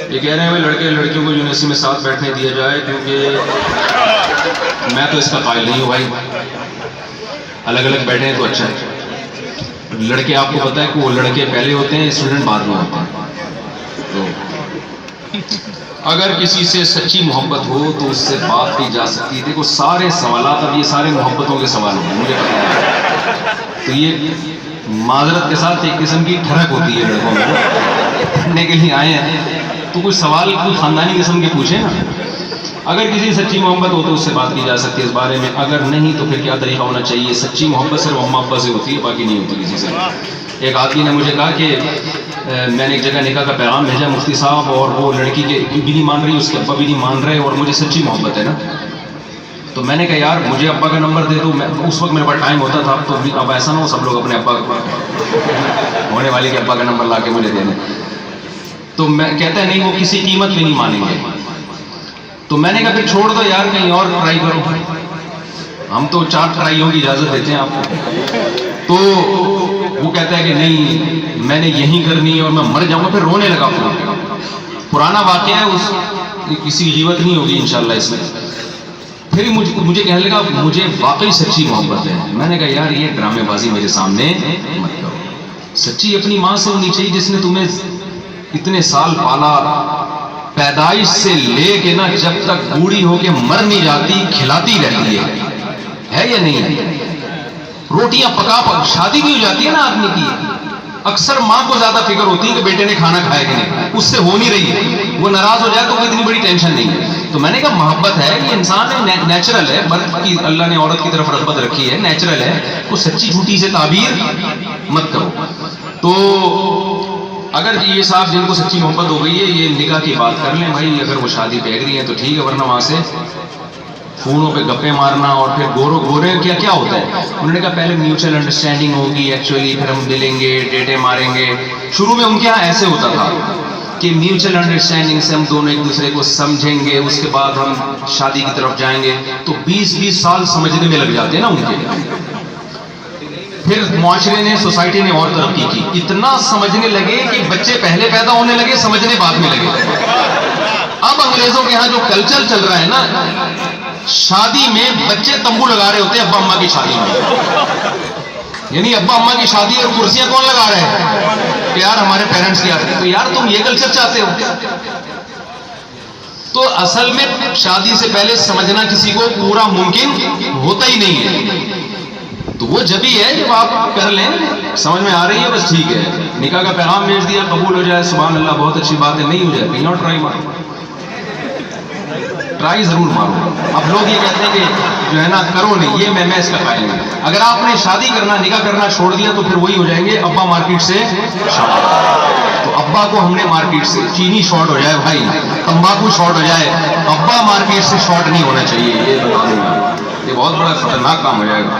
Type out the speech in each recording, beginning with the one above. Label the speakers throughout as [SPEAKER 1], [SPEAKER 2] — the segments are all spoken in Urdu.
[SPEAKER 1] یہ کہہ رہے ہیں لڑکے لڑکیوں کو یونیورسٹی میں ساتھ بیٹھنے دیا جائے، کیونکہ میں تو اس کا قائل نہیں ہوں بھائی، الگ الگ بیٹھے ہیں تو اچھا ہے۔ لڑکے آپ کو پتہ ہے کہ وہ لڑکے پہلے ہوتے ہیں، اسٹوڈنٹ بعد میں ہوتے ہیں۔ تو اگر کسی سے سچی محبت ہو تو اس سے بات کی جا سکتی ہے۔ دیکھو سارے سوالات اب یہ سارے محبتوں کے سوال ہیں، مجھے پتا ہے، تو یہ معذرت کے ساتھ ایک قسم کی ٹھڑک ہوتی ہے لڑکوں میں، پڑھنے کے لیے آئے ہیں تو کوئی سوال کوئی خاندانی قسم کے پوچھیں نا۔ اگر کسی سچی محبت ہو تو اس سے بات کی جا سکتی ہے اس بارے میں، اگر نہیں تو پھر کیا طریقہ ہونا چاہیے؟ سچی محبت صرف اماں ابا سے ہوتی ہے، باقی نہیں ہوتی کسی سے۔ ایک آدمی نے مجھے کہا کہ میں نے ایک جگہ نکاح کا پیغام بھیجا مفتی صاحب، اور وہ لڑکی کے بھی نہیں مان رہی، اس کے ابا بھی نہیں مان رہے، اور مجھے سچی محبت ہے نا۔ تو میں نے کہا یار مجھے ابا کا نمبر دے دو، اس وقت میرے پاس ٹائم ہوتا تھا، تو اب ایسا نہ ہو سب لوگ اپنے ابا ہونے والی کے ابا کا نمبر لا کے مجھے دے دیں۔ تو میں کہتا ہے نہیں وہ کسی قیمت پہ نہیں مانیں گے۔ تو میں نے کہا پھر چھوڑ دو یار، کہیں اور ٹرائی کرو، ہم تو 4 ٹرائیوں کی اجازت دیتے ہیں آپ کو۔ تو وہ کہتا ہے کہ نہیں میں نے یہیں کرنی ہے اور میں مر جاؤں گا، پھر رونے لگا۔ پرانا واقعہ ہے، اس کسی غیبت نہیں ہوگی انشاءاللہ اس میں۔ پھر مجھے کہنے لگا مجھے واقعی سچی محبت ہے۔ میں نے کہا یار یہ ڈرامے بازی میرے سامنے مت کرو، سچی اپنی ماں سے ہونی چاہیے جس نے تمہیں اتنے سال پالا، پیدائش سے لے کے نا جب تک بوڑھی ہو کے مر نہیں جاتی کھلاتی رہتی ہے یا نہیں ہے؟ روٹیاں پکا شادی بھی ہو جاتی ہے نا آدمی کی، اکثر ماں کو زیادہ فکر ہوتی ہے کہ بیٹے نے کھانا کھایا کہ نہیں، اس سے ہو نہیں رہی ہے، وہ ناراض ہو جائے تو اتنی بڑی ٹینشن نہیں ہے۔ تو میں نے کہا محبت ہے، یہ انسان ہے، نیچرل ہے، مرد کی اللہ نے عورت کی طرف رغبت رکھی ہے، نیچرل ہے، وہ سچی جھوٹی سے تعبیر مت کرو۔ تو اگر یہ صاحب جن کو سچی محبت ہو گئی ہے یہ نکاح کی بات کر لیں بھائی، اگر وہ شادی پہ رہی ہیں تو ٹھیک ہے، ورنہ وہاں سے فونوں پہ گپے مارنا اور پھر گورے کیا ہوتا ہے؟ انہوں نے کہا پہلے میوچل انڈرسٹینڈنگ ہوگی ایکچولی، پھر ہم ملیں گے ڈیٹے ماریں گے۔ شروع میں ان کے یہاں ایسے ہوتا تھا کہ میوچل انڈرسٹینڈنگ سے ہم دونوں ایک دوسرے کو سمجھیں گے، اس کے بعد ہم شادی کی طرف جائیں گے، تو 20 سال سمجھنے میں لگ جاتے ہیں نا ان کے۔ پھر معاشرے نے سوسائٹی نے اور ترقی کی، اتنا سمجھنے لگے کہ بچے پہلے پیدا ہونے لگے، سمجھنے بعد میں لگے۔ اب انگریزوں کے ہاں جو کلچر چل رہا ہے نا، شادی میں بچے تمبو لگا رہے ہوتے ہیں ابا اماں کی شادی میں، یعنی ابا اماں کی شادی اور کرسیاں کون لگا رہے ہیں کہ یار ہمارے پیرنٹس کی آتی ہے، تو یار تم یہ کلچر چاہتے ہو؟ تو اصل میں شادی سے پہلے سمجھنا کسی کو پورا ممکن ہوتا ہی نہیں ہے۔ تو وہ جب ہی ہے جب آپ کر لیں، سمجھ میں آ رہی ہے بس ٹھیک ہے، نکاح کا پیغام بھیج دیا، قبول ہو جائے سبحان اللہ بہت اچھی بات ہے، نہیں ہو جائے کہیں اور ٹرائی مارو، ٹرائی ضرور مارو۔ اب لوگ یہ کہتے ہیں کہ جو ہے نا کرو نہیں، یہ میں اس کا قائل نہیں۔ اگر آپ نے شادی کرنا نکاح کرنا چھوڑ دیا تو پھر وہی ہو جائیں گے ابا مارکیٹ سے شارٹ۔ تو ابا کو ہم نے مارکیٹ سے، چینی شارٹ ہو جائے بھائی، تمباکو شارٹ ہو جائے، ابا مارکیٹ سے شارٹ نہیں ہونا چاہیے، یہ بتا دوں گا، یہ بہت بڑا خطرناک کام ہو جائے گا۔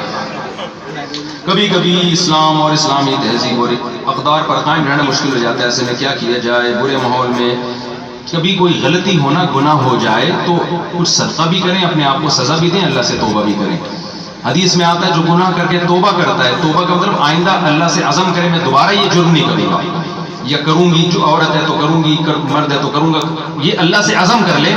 [SPEAKER 1] کبھی کبھی اسلام اور اسلامی تہذیب اور اقدار پر قائم رہنا مشکل ہو جاتا ہے، ایسے میں کیا کیا جائے؟ برے ماحول میں کبھی کوئی غلطی ہونا گناہ ہو جائے تو کچھ صدقہ بھی کریں، اپنے آپ کو سزا بھی دیں، اللہ سے توبہ بھی کریں۔ حدیث میں آتا ہے جو گناہ کر کے توبہ کرتا ہے، توبہ کا مطلب آئندہ اللہ سے عزم کرے میں دوبارہ یہ جرم نہیں کروں گا، یا کروں گی، جو عورت ہے تو کروں گی، مرد ہے تو کروں گا، یہ اللہ سے عزم کر لے۔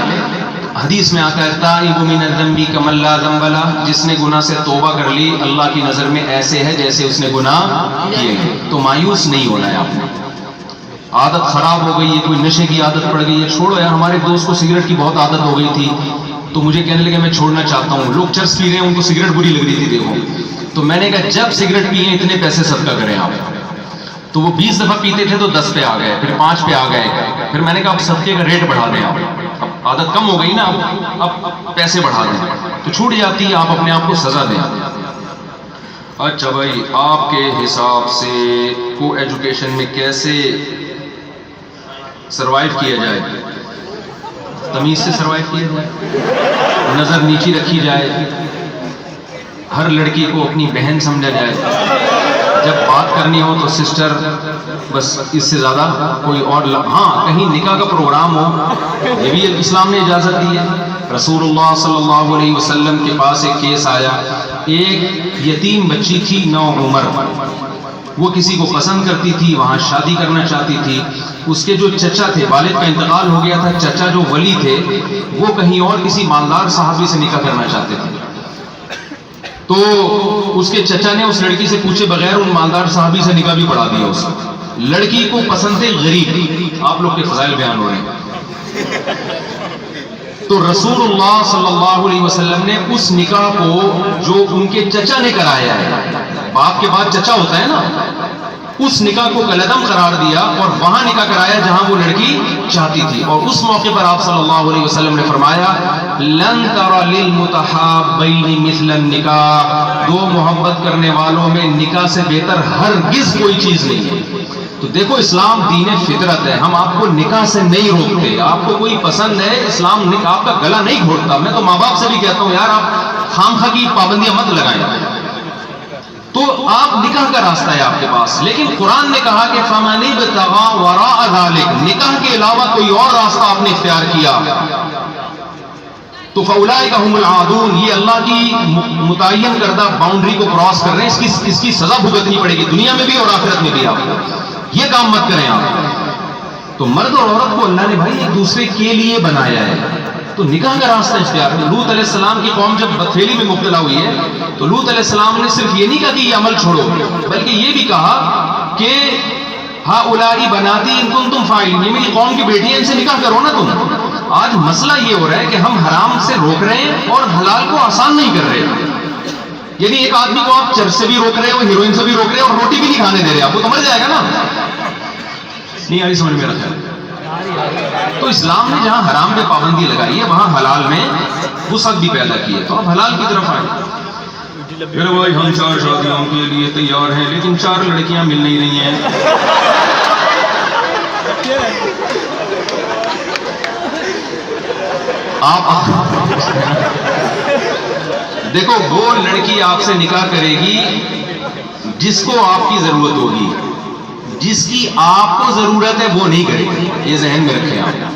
[SPEAKER 1] حدیث میں آتا ہے تائب من الذنب کمن لا ذنب لہ، جس نے گناہ سے توبہ کر لی اللہ کی نظر میں ایسے ہے جیسے اس نے گناہ کیے۔ تو مایوس نہیں ہونا ہے آپ نے۔ عادت خراب ہو گئی ہے، کوئی نشے کی عادت پڑ گئی ہے، چھوڑو یار۔ ہمارے دوست کو سگریٹ کی بہت عادت ہو گئی تھی تو مجھے کہنے لگے میں چھوڑنا چاہتا ہوں، لوگ چرس پی رہے ہیں ان کو سگریٹ بری لگ رہی تھی دیکھو، تو میں نے کہا جب سگریٹ پیئے اتنے پیسے صدقہ کریں آپ۔ تو وہ 20 دفعہ پیتے تھے تو 10 پہ آ گئے، پھر 5 پہ آ گئے، پھر میں نے کہا اب صدقے کا ریٹ بڑھا دیں آپ، اب عادت کم ہو گئی نا، اب پیسے بڑھا دیں تو چھوٹ جاتی ہے، آپ اپنے آپ کو سزا دیں۔ اچھا بھائی، آپ کے حساب سے کو ایجوکیشن میں کیسے سروائیو کیا جائے؟ تمیز سے سروائیو کیا جائے، نظر نیچی رکھی جائے، ہر لڑکی کو اپنی بہن سمجھا جائے، جب بات کرنی ہو تو سسٹر، بس اس سے زیادہ کوئی اور ہاں کہیں نکاح کا پروگرام ہو یہ بھی اسلام نے اجازت دی ہے۔ رسول اللہ صلی اللہ علیہ وسلم کے پاس ایک کیس آیا، ایک یتیم بچی تھی 9 عمر، وہ کسی کو پسند کرتی تھی، وہاں شادی کرنا چاہتی تھی. اس کے جو چچا تھے، والد کا انتقال ہو گیا تھا، چچا جو ولی تھے وہ کہیں اور کسی مالدار صحابی سے نکاح کرنا چاہتے تھے. تو اس کے چچا نے اس لڑکی سے پوچھے بغیر ان مالدار صحابی سے نکاح بھی پڑھا دیا. اس لڑکی کو پسند تھے غریب. آپ لوگ کے فضائل بیان ہو رہے ہیں. تو رسول اللہ صلی اللہ علیہ وسلم نے اس نکاح کو جو ان کے چچا نے کرایا ہے، باپ کے بعد چچا ہوتا ہے نا، اس نکاح کو کلعدم قرار دیا اور وہاں نکاح کرایا جہاں وہ لڑکی چاہتی تھی. اور اس موقع پر آپ صلی اللہ علیہ وسلم نے فرمایا لن تر للمتحابین مثل النکاح، دو محبت کرنے والوں میں نکاح سے بہتر ہرگز کوئی چیز نہیں ہے. تو دیکھو اسلام دین فطرت ہے، ہم آپ کو نکاح سے نہیں روکتے. آپ کو کوئی پسند ہے، اسلام آپ کا گلا نہیں گھوٹتا. میں تو ماں باپ سے بھی کہتا ہوں یار آپ خامخواہ کی پابندیاں مت لگائیں. تو آپ نکاح کا راستہ ہے آپ کے پاس، لیکن قرآن نے کہا کہ فَمَنِ ابْتَغَىٰ وَرَاءَ ذَلِكَ، نکاح کے علاوہ کوئی اور راستہ آپ نے اختیار کیا تو فَأُولَٰئِكَ هُمُ الْعَادُونَ، یہ اللہ کی متعین کردہ باؤنڈری کو کراس کر رہے ہیں. اس کی سزا بھگتنی پڑے گی دنیا میں بھی اور آخرت میں بھی. آپ یہ کام مت کریں. آپ تو مرد اور عورت کو اللہ نے بھائی ایک دوسرے کے لیے بنایا ہے، تو نکاح کا راستہ اختیار کریں. لوط علیہ السلام کی قوم جب بدفعلی میں مبتلا ہوئی ہے تو لوط علیہ السلام نے صرف یہ نہیں کہا کہ یہ عمل چھوڑو، بلکہ یہ بھی کہا کہ ہؤلاء بناتی ان کنتم فاعلین، یہ میری قوم کی بیٹی ہے، ان سے نکاح کرو نا تم. آج مسئلہ یہ ہو رہا ہے کہ ہم حرام سے روک رہے ہیں اور حلال کو آسان نہیں کر رہے. یعنی ایک آدمی کو آپ چرس سے بھی روک رہے ہو، ہیروئن سے بھی روک رہے ہو، اور روٹی بھی نہیں کھانے دے رہے. آپ کو تو مر جائے گا نا. نہیں آ رہی سمجھ میں رکھا ہے. تو اسلام نے جہاں حرام پہ پابندی لگائی ہے وہاں حلال میں وسعت بھی پیدا کی ہے. تو آپ حلال کی طرف آئے. میرے بھائی ہم 4 شادیوں کے لیے تیار ہیں لیکن 4 لڑکیاں مل نہیں رہی ہیں. آپ دیکھو وہ لڑکی آپ سے نکاح کرے گی جس کو آپ کی ضرورت ہوگی، جس کی آپ کو ضرورت ہے وہ نہیں کرے گی. یہ ذہن میں رکھیں. آپ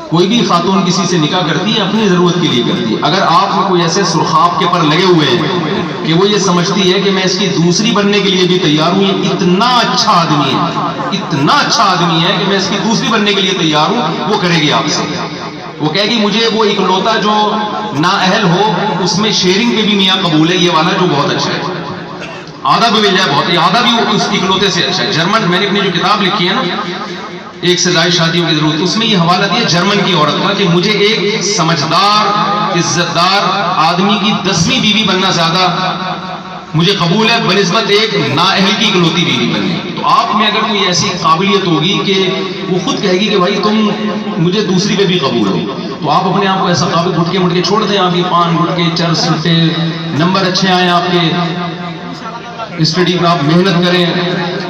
[SPEAKER 1] کوئی بھی خاتون کسی سے نکاح کرتی ہے اپنی ضرورت کے لیے کرتی ہے. اگر آپ میں کوئی ایسے سرخاب کے پر لگے ہوئے ہیں کہ وہ یہ سمجھتی ہے کہ میں اس کی دوسری بننے کے لیے بھی تیار ہوں، یہ اتنا اچھا آدمی ہے، اتنا اچھا آدمی ہے کہ میں اس کی دوسری بننے کے لیے تیار ہوں، وہ کرے گی آپ سے. وہ کہے گی مجھے وہ اکلوتا جو نااہل ہو اس میں شیئرنگ پہ بھی میاں قبول ہے، یہ والا جو بہت اچھا ہے، آدھا بھی مل جائے بہت ہی، آدھا بھی اس اکلوتے سے اچھا ہے. جرمن میں نے اپنی جو کتاب لکھی ہے نا ایک سے زائد شادیوں کی ضرورت، اس میں یہ حوالہ دیا جرمن کی عورت کا کہ مجھے ایک سمجھدار عزت دار آدمی کی 10ویں بیوی بننا زیادہ مجھے قبول ہے بنسبت ایک نااہل کی اکلوتی بیوی بننے. تو آپ میں اگر کوئی ایسی قابلیت ہوگی کہ وہ خود کہے گی کہ بھائی تم مجھے دوسری پہ بھی قبول ہو، تو آپ اپنے آپ کو ایسا قابل گھٹکے مٹکے چھوڑ دیں. آپ یہ پان گھٹکے چرس سٹے نمبر اچھے آئیں، آپ کے اسٹڈی پر آپ محنت کریں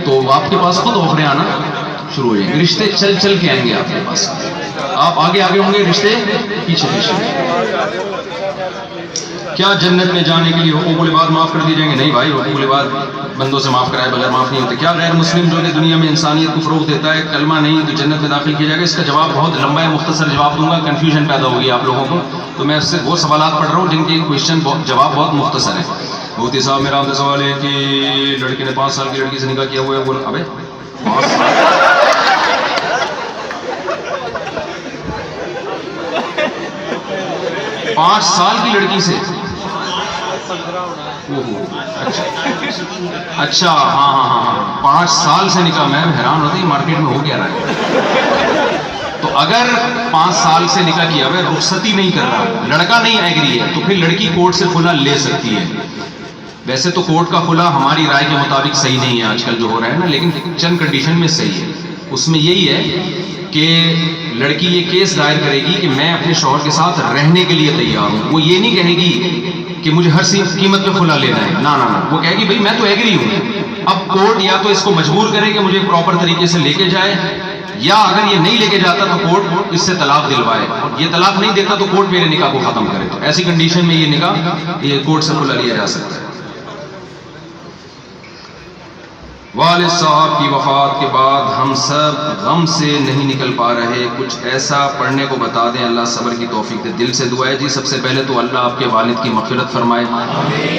[SPEAKER 1] تو آپ کے پاس خود آفریں آنا شروع ہو جائیں گے. رشتے چل چل کے آئیں گے آپ کے پاس. آپ آگے آگے ہوں گے، رشتے پیچھے پیچھے. کیا جنت میں جانے کے لیے حقوق العباد معاف کر دی جائیں گے؟ نہیں بھائی، حقوق العباد بندوں سے معاف کرائے بغیر معاف نہیں ہوتے. کیا غیر مسلم جو کہ دنیا میں انسانیت کو فروغ دیتا ہے کلمہ نہیں تو جنت میں داخل کیا جائے گا؟ اس کا جواب بہت لمبا ہے، مختصر جواب دوں گا، کنفیوژن پیدا ہوگی آپ لوگوں کو. تو میں اس سے وہ سوالات پڑھ رہا ہوں جن کے کوشچن جواب بہت مختصر ہے. مفتی صاحب میرا آپ سے سوال ہے کہ لڑکے نے 5 سال کی لڑکی سے نکاح کیا ہوا ہے. بولا ابے 5 سال کی لڑکی سے؟ اچھا ہاں 5 سال سے نکاح. میں حیران ہوتا ہوں مارکیٹ میں ہو کیا رہا ہے. تو اگر 5 سال سے نکاح کیا ہوا ہے، رخصتی نہیں کر رہا، لڑکا نہیں ایگری ہے، تو پھر لڑکی کورٹ سے خلا لے سکتی ہے. ویسے تو کورٹ کا خلا ہماری رائے کے مطابق صحیح نہیں ہے آج کل جو ہو رہا ہے نا، لیکن چند کنڈیشن میں صحیح ہے. اس میں یہی ہے کہ لڑکی یہ کیس دائر کرے گی کہ میں اپنے شوہر کے ساتھ رہنے کے لیے تیار ہوں. وہ یہ نہیں کہے گی کہ مجھے ہر قیمت پہ کھلا لینا ہے، نہ وہ کہے گی بھائی میں تو ایگری ہوں. اب کورٹ یا تو اس کو مجبور کرے کہ مجھے پراپر طریقے سے لے کے جائے، یا اگر یہ نہیں لے کے جاتا تو کورٹ اس سے طلاق دلوائے. یہ طلاق نہیں دیتا تو کورٹ میرے نکاح کو ختم کرے. تو ایسی کنڈیشن میں یہ نکاح یہ کورٹ سے کھلا لیا جا سکتا ہے. والد صاحب کی وفات کے بعد ہم سب غم سے نہیں نکل پا رہے، کچھ ایسا پڑھنے کو بتا دیں، اللہ صبر کی توفیق دے۔ دل سے دعا ہے جی، سب سے پہلے تو اللہ آپ کے والد کی مغفرت فرمائے،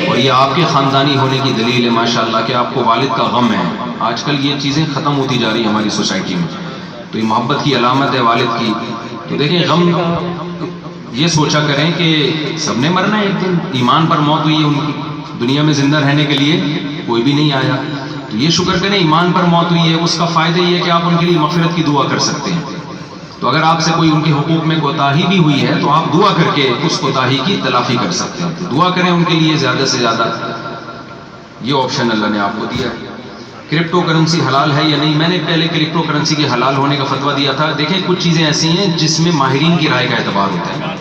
[SPEAKER 1] اور یہ آپ کے خاندانی ہونے کی دلیل ہے ماشاءاللہ کہ آپ کو والد کا غم ہے۔ آج کل یہ چیزیں ختم ہوتی جا رہی ہیں ہماری سوسائٹی میں، تو یہ محبت کی علامت ہے والد کی۔ تو دیکھیں، غم یہ سوچا کریں کہ سب نے مرنا ہے ایک دن، ایمان پر موت ہوئی ہے ان کی، دنیا میں زندہ رہنے کے لیے کوئی بھی نہیں آیا، تو یہ شکر کریں ایمان پر موت ہوئی ہے۔ اس کا فائدہ یہ ہے کہ آپ ان کے لیے مغفرت کی دعا کر سکتے ہیں۔ تو اگر آپ سے کوئی ان کے حقوق میں کوتاہی بھی ہوئی ہے تو آپ دعا کر کے اس کوتاہی کی تلافی کر سکتے ہیں، تو دعا کریں ان کے لیے زیادہ سے زیادہ۔ یہ آپشن اللہ نے آپ کو دیا ہے۔ کرپٹو کرنسی حلال ہے یا نہیں؟ میں نے پہلے کرپٹو کرنسی کے حلال ہونے کا فتویٰ دیا تھا۔ دیکھیں، کچھ چیزیں ایسی ہیں جس میں ماہرین کی رائے کا اعتبار ہوتا ہے۔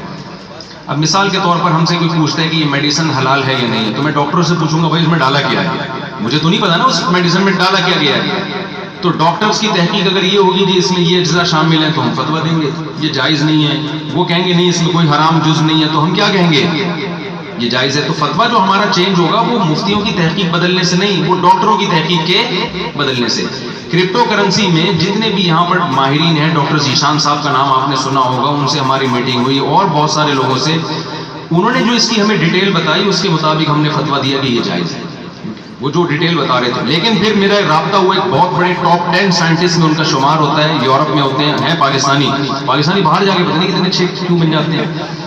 [SPEAKER 1] اب مثال کے طور پر ہم سے کوئی پوچھتا ہے کہ یہ میڈیسن حلال ہے یا نہیں ہے، تو میں ڈاکٹر سے پوچھوں گا بھائی اس میں ڈالا کیا ہے، مجھے تو نہیں پتا نا اس میڈیسن میں ڈالا کیا گیا ہے۔ تو ڈاکٹرز کی تحقیق اگر یہ ہوگی کہ اس میں یہ اجزاء شامل ہیں تو ہم فتویٰ دیں گے یہ جائز نہیں ہے، وہ کہیں گے نہیں اس میں کوئی حرام جز نہیں ہے، تو ہم کیا کہیں گے یہ جائز ہے۔ تو فتویٰ جو ہمارا چینج ہوگا وہ مفتیوں کی تحقیق بدلنے سے نہیں، وہ ڈاکٹروں کی تحقیق کے بدلنے سے۔ کرپٹو کرنسی میں جتنے بھی یہاں پر ماہرین ہیں، ڈاکٹر ذیشان صاحب کا نام آپ نے سنا ہوگا، ان سے ہماری میٹنگ ہوئی اور بہت سارے لوگوں سے، انہوں نے جو اس کی ہمیں ڈیٹیل بتائی اس کے مطابق ہم نے فتویٰ دیا کہ یہ جائز ہے، وہ جو ڈیٹیل بتا رہے تھے۔ لیکن پھر میرا رابطہ ہوا ایک بہت بڑے ٹاپ 10 سائنٹسٹ میں ان کا شمار ہوتا ہے، یورپ میں ہوتے ہیں پاکستانی باہر جا کے پتہ نہیں کتنے اچھے کیوں بن جاتے ہیں۔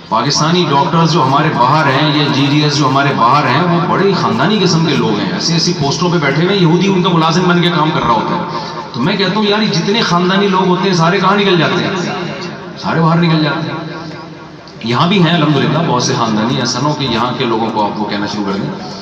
[SPEAKER 1] پاکستانی ڈاکٹرز جو ہمارے باہر ہیں، یہ GDS جو ہمارے باہر ہیں، وہ بڑے خاندانی قسم کے لوگ ہیں، ایسی ایسی پوسٹوں پہ بیٹھے ہوئے، یہودی ان کا ملازم بن کے کام کر رہا ہوتا ہے۔ تو میں کہتا ہوں یار جتنے خاندانی لوگ ہوتے ہیں سارے کہاں نکل جاتے ہیں، سارے باہر نکل جاتے ہیں۔ یہاں بھی ہیں الحمدللہ بہت سے خاندانی، ایسا نہ ہو کہ یہاں کے لوگوں کو آپ وہ کہنا شروع کر دیں۔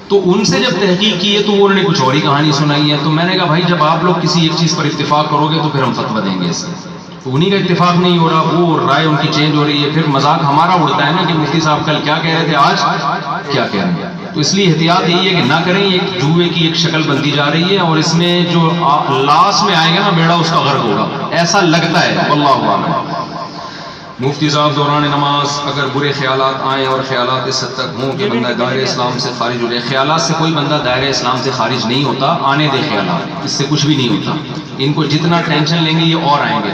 [SPEAKER 1] تو ان سے جب تحقیق کی ہے تو انہوں نے کچھ اور ہی کہانی سنائی ہے، تو میں نے کہا بھائی جب آپ لوگ کسی ایک چیز پر اتفاق کرو گے تو پھر ہم فتویٰ دیں گے اس سے۔ تو انہیں کا اتفاق نہیں ہو رہا، وہ رائے ان کی چینج ہو رہی ہے، پھر مذاق ہمارا اڑتا ہے نا کہ مفتی صاحب کل کیا کہہ رہے تھے، آج کیا کہہ رہے ہیں۔ تو اس لیے احتیاط یہی ہے کہ نہ کریں، ایک جوئے کی ایک شکل بنتی جا رہی ہے، اور اس میں جو لاسٹ میں آئے گا نا بیڑا اس کا غرق ہوگا، ایسا لگتا ہے، واللہ اعلم۔ مفتی صاحب دوران نماز اگر برے خیالات آئیں اور خیالات اس حد تک ہوں کہ بندہ دائرہ اسلام سے خارج ہو جائے، خیالات سے کوئی بندہ دائرہ اسلام سے خارج نہیں ہوتا، آنے دے خیالات، اس سے کچھ بھی نہیں ہوتا، ان کو جتنا ٹینشن لیں گے یہ اور آئیں گے۔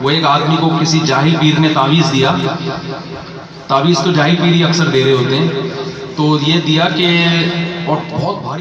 [SPEAKER 1] وہ ایک آدمی کو کسی جاہل پیر نے تعویذ دیا، تعویذ تو جاہل پیر ہی اکثر دے رہے ہوتے ہیں، تو یہ دیا کہ اور بہت بھاری